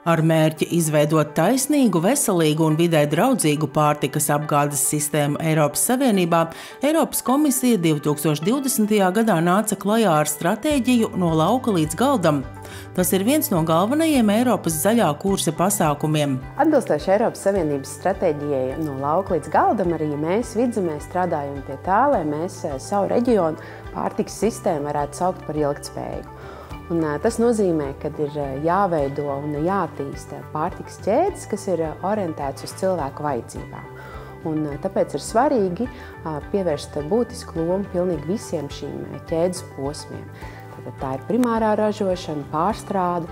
Ar mērķi izveidot taisnīgu, veselīgu un vidē draudzīgu pārtikas apgādes sistēmu Eiropas Savienībā, Eiropas komisija 2020. gadā nāca klajā ar stratēģiju No lauka līdz galdam. Tas ir viens no galvenajiem Eiropas zaļā kursa pasākumiem. Atbilstoši Eiropas Savienības stratēģijai No lauka līdz galdam, arī mēs Vidzemē strādājam pie tā, lai mēs savu reģionu pārtikas sistēmu varētu saukt par ilgtspējīgu. Un tas nozīmē, ka ir jāveido un jāattīsta pārtikas ķēdes, kas ir orientētas uz cilvēku vajadzībām. Un tāpēc ir svarīgi pievērst būtisku lomu pilnīgi visiem šīm ķēdes posmiem. Tā ir primārā ražošana, pārstrāde,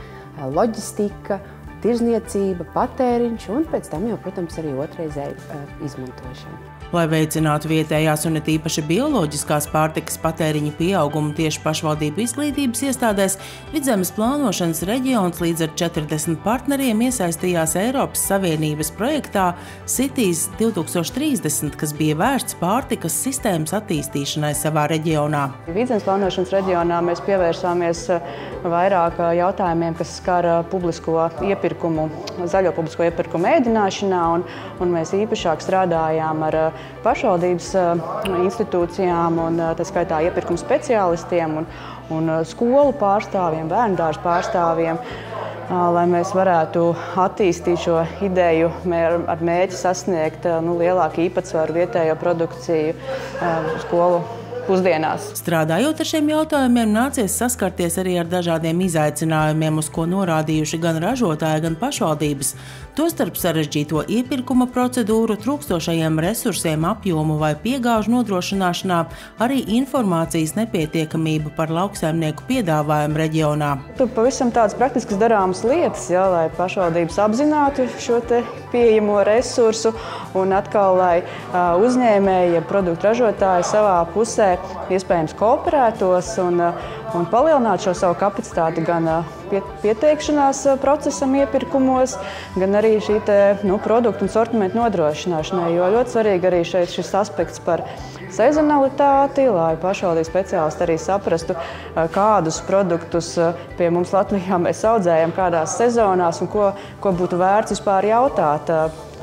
loģistika, tirzniecība, patēriņš un pēc tam jau, protams, arī otrreizēja izmantošana. Lai veicinātu vietējās un it īpaši bioloģiskās pārtikas patēriņa pieaugumu tieši pašvaldību izglītības iestādēs, Vidzemes plānošanas reģions līdz ar 40 partneriem iesaistījās Eiropas Savienības projektā Cities 2030, kas bija vērsts pārtikas sistēmas attīstīšanai savā reģionā. Vidzemes plānošanas reģionā mēs pievērsāmies vairāk jautājumiem, kas skar publisko iepirkumu, zaļo publisko iepirkumu ēdināšanā, un mēs īpašāk strādājām ar pašvaldības institūcijām un tā skaitā iepirkuma speciālistiem un skolu pārstāvjiem, bērndārzu pārstāvjiem, lai mēs varētu attīstīt šo ideju ar mērķi sasniegt lielāku īpatsvaru vietējo produkciju skolu pusdienās. Strādājot ar šiem jautājumiem, nācies saskarties arī ar dažādiem izaicinājumiem, uz ko norādījuši gan ražotāji, gan pašvaldības. Tostarp sarežģīto iepirkuma procedūru, trūkstošajiem resursiem, apjomu vai piegāžu nodrošināšanā, arī informācijas nepietiekamību par lauksaimnieku piedāvājumu reģionā. Tur pavisam tādas praktiskas darāmas lietas, lai pašvaldības apzinātu šo te pieejamo resursu un atkal, lai uzņēmēji, produktu ražotāji savā pusē iespējams kooperētos un palielinātu šo savu kapacitāti gan pieteikšanās procesam iepirkumos, gan arī šī produktu un sortimentu nodrošināšanai, jo ļoti svarīgi arī šis aspekts par sezonalitāti, lai pašvaldības speciālisti arī saprastu, kādus produktus pie mums Latvijā mēs audzējam, kādās sezonās un ko būtu vērts vispār jautāt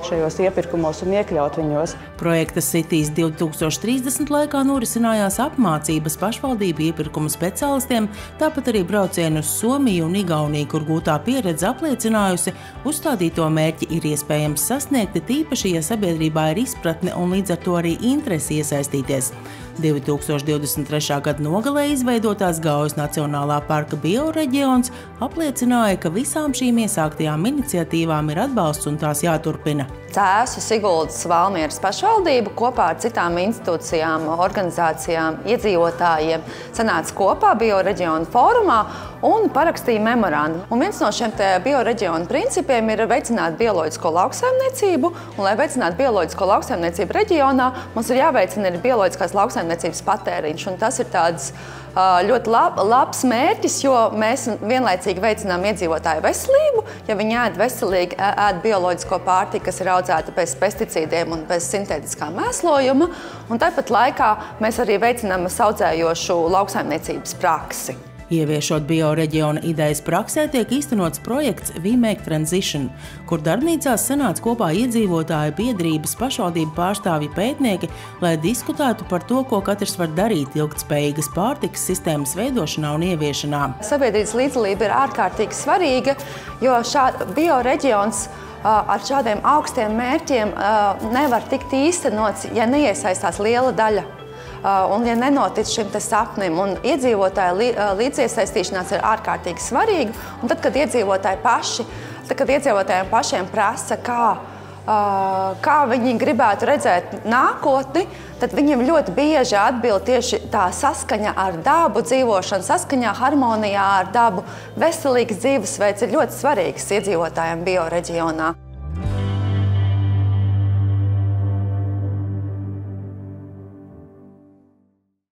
šajos iepirkumos un iekļaut viņos. Projekta Cities 2030 laikā norisinājās apmācības pašvaldību iepirkuma speciālistiem, tāpat arī braucienu uz Somiju un Igauniju, kur gūtā pieredze apliecinājusi, uzstādīto mērķi ir iespējams sasniegt, tīpaši, ja sabiedrībā ir izpratne un līdz ar to arī interesi iesaistīties. 2023. gada nogalē izveidotās Gaujas Nacionālā parka bioreģions apliecināja, ka visām šīm iesāktajām iniciatīvām ir atbalsts un tās jāturpina. Cēsu, Siguldas, Valmieras pašvaldību kopā ar citām institūcijām, organizācijām, iedzīvotājiem sanāca kopā bioreģionu fórumā un parakstīja memorandu. Un viens no šiem bioreģionu principiem ir veicināt bioloģisko lauksaimniecību, un lai veicinātu bioloģisko lauksaimniecību reģionā, mums ir jāveicina arī bioloģiskās lauksaimniecības patēriņš, un tas ir tāds ļoti labs mērķis, jo mēs vienlaicīgi veicinām iedzīvotāju veselību, ja viņi ēd veselīgi, ēd bioloģisko pārtiku, kas ir audzēta bez pesticīdiem un bez sintētiskā mēslojuma, un tāpat laikā mēs arī veicinām saudzējošu lauksaimniecības praksi. Ieviešot bioreģiona idejas praksē, tiek īstenots projekts We Make Transition, kur darbnīcās sanāca kopā iedzīvotāju biedrības, pašvaldību pārstāvji, pētnieki, lai diskutētu par to, ko katrs var darīt ilgtspējīgas pārtikas sistēmas veidošanā un ieviešanā. Sabiedrības līdzdalība ir ārkārtīgi svarīga, jo bioreģions ar šādiem augstiem mērķiem nevar tikt īstenots, ja neiesaistās liela daļa. Un ja nenotic šim sapnim, un iedzīvotāju līdziesaistīšanās ir ārkārtīgi svarīga, un tad, kad iedzīvotājiem pašiem prasa, kā viņi gribētu redzēt nākotni, tad viņiem ļoti bieži atbild tieši tā saskaņa ar dabu, dzīvošana saskaņā, harmonijā ar dabu, veselīgs dzīvesveids ir ļoti svarīgs iedzīvotājiem bioreģionā.